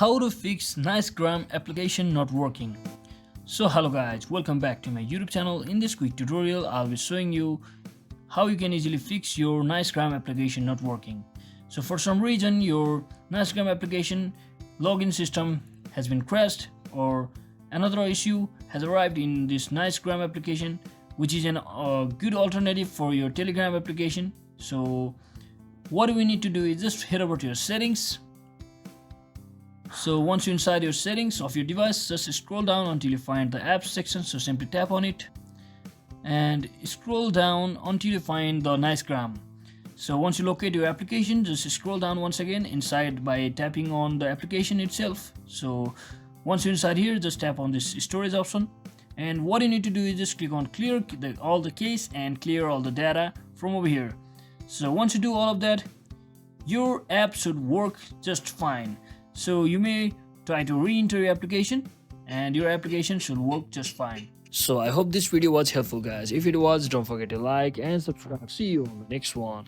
How to fix Nicegram application not working. So hello guys, welcome back to my YouTube channel. In this quick tutorial I'll be showing you how you can easily fix your Nicegram application not working. So for some reason your Nicegram application login system has been crashed, or another issue has arrived in this Nicegram application, which is a good alternative for your Telegram application. So what we need to do is just head over to your settings. So once you're inside your settings of your device, just scroll down until you find the apps section. So simply tap on it and scroll down until you find the Nicegram. So once you locate your application, just scroll down once again inside by tapping on the application itself. So once you're inside here, just tap on this storage option, and what you need to do is just click on clear all the case and clear all the data from over here. So once you do all of that, your app should work just fine. So you may try to re-enter your application and your application should work just fine. So I hope this video was helpful guys. If it was, don't forget to like and subscribe. See you on the next one.